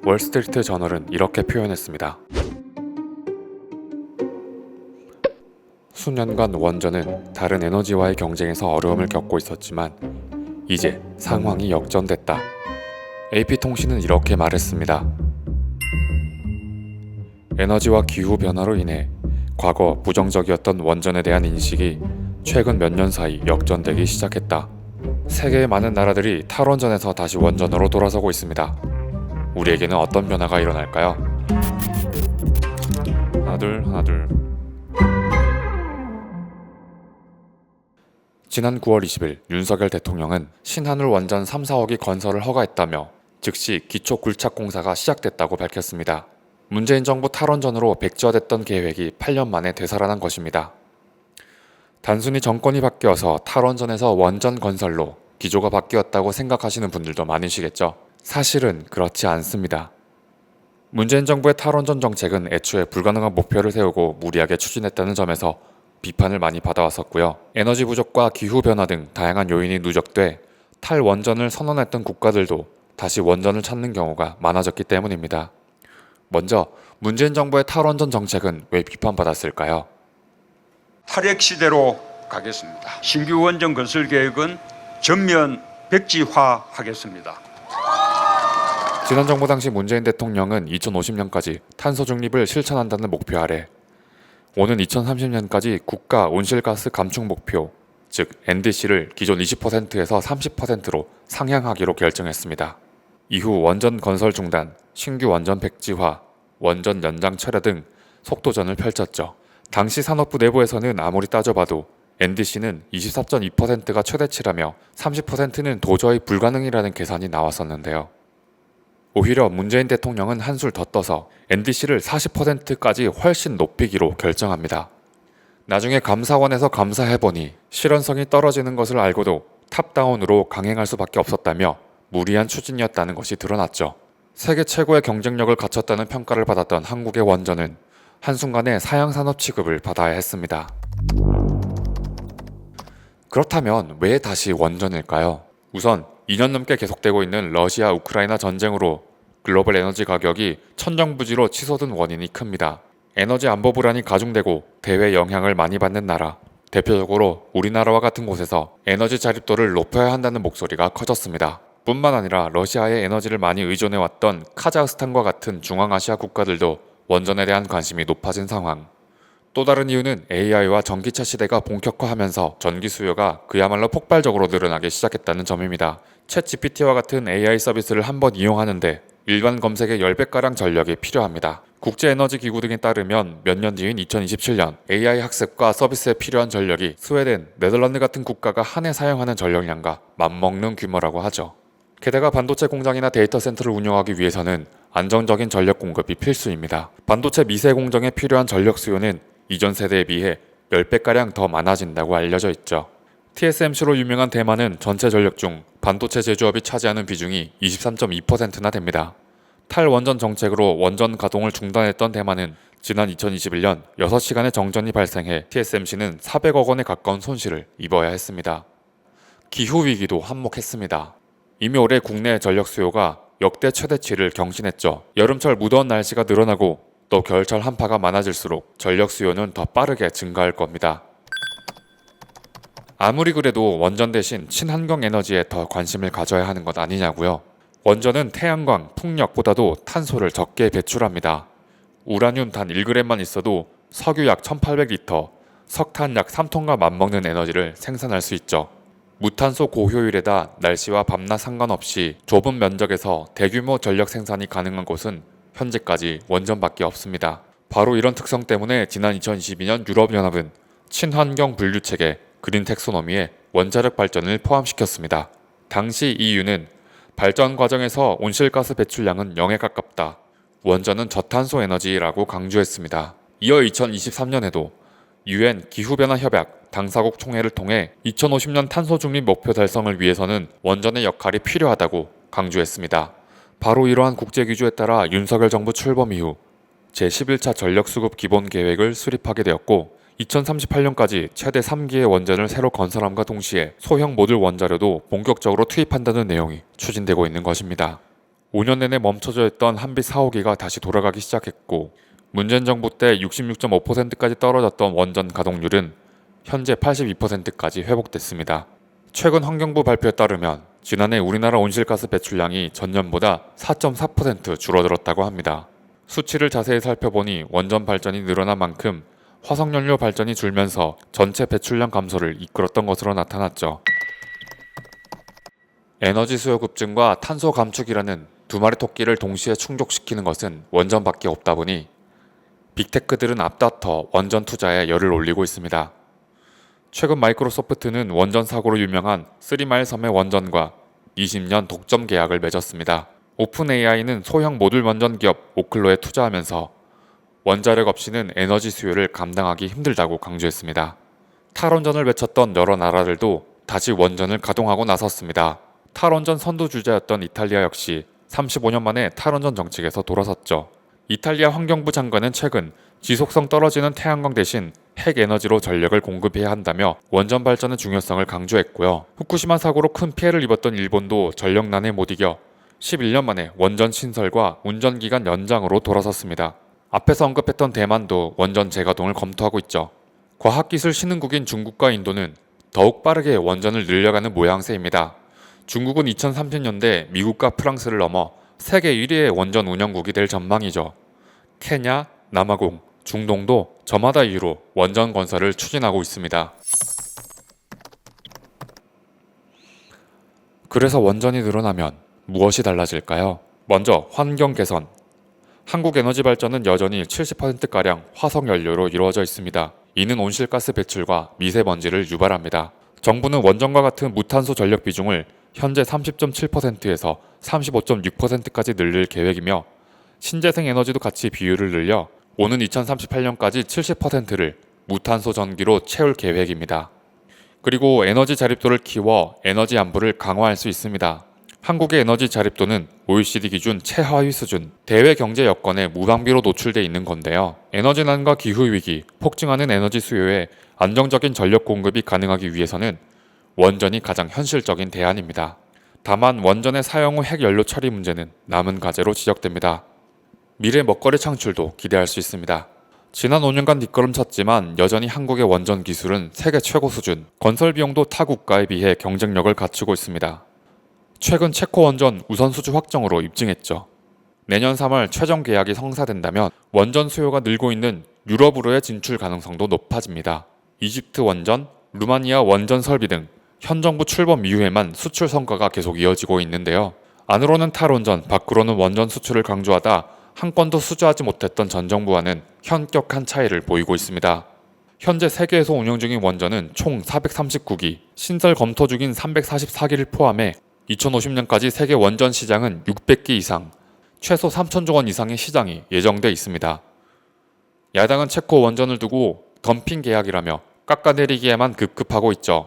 월스트리트 저널은 이렇게 표현했습니다. 수년간 원전은 다른 에너지와의 경쟁에서 어려움을 겪고 있었지만 이제 상황이 역전됐다. AP통신은 이렇게 말했습니다. 에너지와 기후 변화로 인해 과거 부정적이었던 원전에 대한 인식이 최근 몇 년 사이 역전되기 시작했다. 세계의 많은 나라들이 탈원전에서 다시 원전으로 돌아서고 있습니다. 우리에게는 어떤 변화가 일어날까요? 하나 둘. 지난 9월 20일 윤석열 대통령은 신한울 원전 3, 4호기 건설을 허가했다며 즉시 기초 굴착 공사가 시작됐다고 밝혔습니다. 문재인 정부 탈원전으로 백지화됐던 계획이 8년 만에 되살아난 것입니다. 단순히 정권이 바뀌어서 탈원전에서 원전 건설로 기조가 바뀌었다고 생각하시는 분들도 많으시겠죠. 사실은 그렇지 않습니다. 문재인 정부의 탈원전 정책은 애초에 불가능한 목표를 세우고 무리하게 추진했다는 점에서 비판을 많이 받아왔었고요. 에너지 부족과 기후변화 등 다양한 요인이 누적돼 탈원전을 선언했던 국가들도 다시 원전을 찾는 경우가 많아졌기 때문입니다. 먼저 문재인 정부의 탈원전 정책은 왜 비판받았을까요? 탈핵 시대로 가겠습니다. 신규 원전 건설 계획은 전면 백지화하겠습니다. 지난 정부 당시 문재인 대통령은 2050년까지 탄소 중립을 실천한다는 목표 아래 오는 2030년까지 국가 온실가스 감축 목표, 즉 NDC를 기존 20%에서 30%로 상향하기로 결정했습니다. 이후 원전 건설 중단, 신규 원전 백지화, 원전 연장 철회 등 속도전을 펼쳤죠. 당시 산업부 내부에서는 아무리 따져봐도 NDC는 24.2%가 최대치라며 30%는 도저히 불가능이라는 계산이 나왔었는데요. 오히려 문재인 대통령은 한술 더 떠서 NDC를 40%까지 훨씬 높이기로 결정합니다. 나중에 감사원에서 감사해보니 실현성이 떨어지는 것을 알고도 탑다운으로 강행할 수밖에 없었다며 무리한 추진이었다는 것이 드러났죠. 세계 최고의 경쟁력을 갖췄다는 평가를 받았던 한국의 원전은 한순간에 사양산업 취급을 받아야 했습니다. 그렇다면 왜 다시 원전일까요? 우선 2년 넘게 계속되고 있는 러시아 우크라이나 전쟁으로 글로벌 에너지 가격이 천정부지로 치솟은 원인이 큽니다. 에너지 안보 불안이 가중되고 대외 영향을 많이 받는 나라, 대표적으로 우리나라와 같은 곳에서 에너지 자립도를 높여야 한다는 목소리가 커졌습니다. 뿐만 아니라 러시아의 에너지를 많이 의존해왔던 카자흐스탄과 같은 중앙아시아 국가들도 원전에 대한 관심이 높아진 상황. 또 다른 이유는 AI와 전기차 시대가 본격화하면서 전기 수요가 그야말로 폭발적으로 늘어나기 시작했다는 점입니다. 챗 GPT와 같은 AI 서비스를 한번 이용하는데 일반 검색의 10배가량 전력이 필요합니다. 국제에너지기구 등에 따르면 몇 년 뒤인 2027년 AI 학습과 서비스에 필요한 전력이 스웨덴, 네덜란드 같은 국가가 한 해 사용하는 전력량과 맞먹는 규모라고 하죠. 게다가 반도체 공장이나 데이터 센터를 운영하기 위해서는 안정적인 전력 공급이 필수입니다. 반도체 미세 공정에 필요한 전력 수요는 이전 세대에 비해 10배가량 더 많아진다고 알려져 있죠. TSMC로 유명한 대만은 전체 전력 중 반도체 제조업이 차지하는 비중이 23.2%나 됩니다. 탈원전 정책으로 원전 가동을 중단했던 대만은 지난 2021년 6시간의 정전이 발생해 TSMC는 400억 원에 가까운 손실을 입어야 했습니다. 기후위기도 한몫했습니다. 이미 올해 국내 전력 수요가 역대 최대치를 경신했죠. 여름철 무더운 날씨가 늘어나고 또 겨울철 한파가 많아질수록 전력 수요는 더 빠르게 증가할 겁니다. 아무리 그래도 원전 대신 친환경 에너지에 더 관심을 가져야 하는 것 아니냐고요. 원전은 태양광, 풍력보다도 탄소를 적게 배출합니다. 우라늄 단 1g만 있어도 석유 약 1800리터, 석탄 약 3톤과 맞먹는 에너지를 생산할 수 있죠. 무탄소 고효율에다 날씨와 밤낮 상관없이 좁은 면적에서 대규모 전력 생산이 가능한 곳은 현재까지 원전밖에 없습니다. 바로 이런 특성 때문에 지난 2022년 유럽연합은 친환경 분류체계 그린 텍소노미에 원자력 발전을 포함시켰습니다. 당시 EU는 발전 과정에서 온실가스 배출량은 0에 가깝다. 원전은 저탄소 에너지라고 강조했습니다. 이어 2023년에도 UN 기후변화 협약 당사국 총회를 통해 2050년 탄소 중립 목표 달성을 위해서는 원전의 역할이 필요하다고 강조했습니다. 바로 이러한 국제기조에 따라 윤석열 정부 출범 이후 제11차 전력수급 기본계획을 수립하게 되었고 2038년까지 최대 3기의 원전을 새로 건설함과 동시에 소형 모듈 원자료도 본격적으로 투입한다는 내용이 추진되고 있는 것입니다. 5년 내내 멈춰져 있던 한빛 사호기가 다시 돌아가기 시작했고 문재인 정부 때 66.5%까지 떨어졌던 원전 가동률은 현재 82%까지 회복됐습니다. 최근 환경부 발표에 따르면 지난해 우리나라 온실가스 배출량이 전년보다 4.4% 줄어들었다고 합니다. 수치를 자세히 살펴보니 원전 발전이 늘어난 만큼 화석연료 발전이 줄면서 전체 배출량 감소를 이끌었던 것으로 나타났죠. 에너지 수요 급증과 탄소 감축이라는 두 마리 토끼를 동시에 충족시키는 것은 원전밖에 없다 보니 빅테크들은 앞다퉈 원전 투자에 열을 올리고 있습니다. 최근 마이크로소프트는 원전 사고로 유명한 3마일 섬의 원전과 20년 독점 계약을 맺었습니다. 오픈 AI는 소형 모듈 원전 기업 오클로에 투자하면서 원자력 없이는 에너지 수요를 감당하기 힘들다고 강조했습니다. 탈원전을 외쳤던 여러 나라들도 다시 원전을 가동하고 나섰습니다. 탈원전 선두주자였던 이탈리아 역시 35년 만에 탈원전 정책에서 돌아섰죠. 이탈리아 환경부 장관은 최근 지속성 떨어지는 태양광 대신 핵 에너지로 전력을 공급해야 한다며 원전 발전의 중요성을 강조했고요. 후쿠시마 사고로 큰 피해를 입었던 일본도 전력난에 못 이겨 11년 만에 원전 신설과 운전기간 연장으로 돌아섰습니다. 앞에서 언급했던 대만도 원전 재가동을 검토하고 있죠. 과학기술 신흥국인 중국과 인도는 더욱 빠르게 원전을 늘려가는 모양새입니다. 중국은 2030년대 미국과 프랑스를 넘어 세계 1위의 원전 운영국이 될 전망이죠. 케냐, 남아공, 중동도 저마다 이유로 원전 건설을 추진하고 있습니다. 그래서 원전이 늘어나면 무엇이 달라질까요? 먼저 환경 개선. 한국 에너지 발전은 여전히 70%가량 화석연료로 이루어져 있습니다. 이는 온실가스 배출과 미세먼지를 유발합니다. 정부는 원전과 같은 무탄소 전력 비중을 현재 30.7%에서 35.6%까지 늘릴 계획이며 신재생 에너지도 같이 비율을 늘려 오는 2038년까지 70%를 무탄소 전기로 채울 계획입니다. 그리고 에너지 자립도를 키워 에너지 안보를 강화할 수 있습니다. 한국의 에너지 자립도는 OECD 기준 최하위 수준, 대외 경제 여건에 무방비로 노출돼 있는 건데요. 에너지난과 기후위기, 폭증하는 에너지 수요에 안정적인 전력 공급이 가능하기 위해서는 원전이 가장 현실적인 대안입니다. 다만 원전의 사용 후 핵연료 처리 문제는 남은 과제로 지적됩니다. 미래 먹거리 창출도 기대할 수 있습니다. 지난 5년간 뒷걸음쳤지만 여전히 한국의 원전 기술은 세계 최고 수준, 건설 비용도 타 국가에 비해 경쟁력을 갖추고 있습니다. 최근 체코 원전 우선 수주 확정으로 입증했죠. 내년 3월 최종 계약이 성사된다면 원전 수요가 늘고 있는 유럽으로의 진출 가능성도 높아집니다. 이집트 원전, 루마니아 원전 설비 등 현 정부 출범 이후에만 수출 성과가 계속 이어지고 있는데요. 안으로는 탈원전, 밖으로는 원전 수출을 강조하다 한 건도 수주하지 못했던 전 정부와는 현격한 차이를 보이고 있습니다. 현재 세계에서 운영 중인 원전은 총 439기, 신설 검토 중인 344기를 포함해 2050년까지 세계 원전 시장은 600기 이상, 최소 3천조 원 이상의 시장이 예정돼 있습니다. 야당은 체코 원전을 두고 덤핑 계약이라며 깎아내리기에만 급급하고 있죠.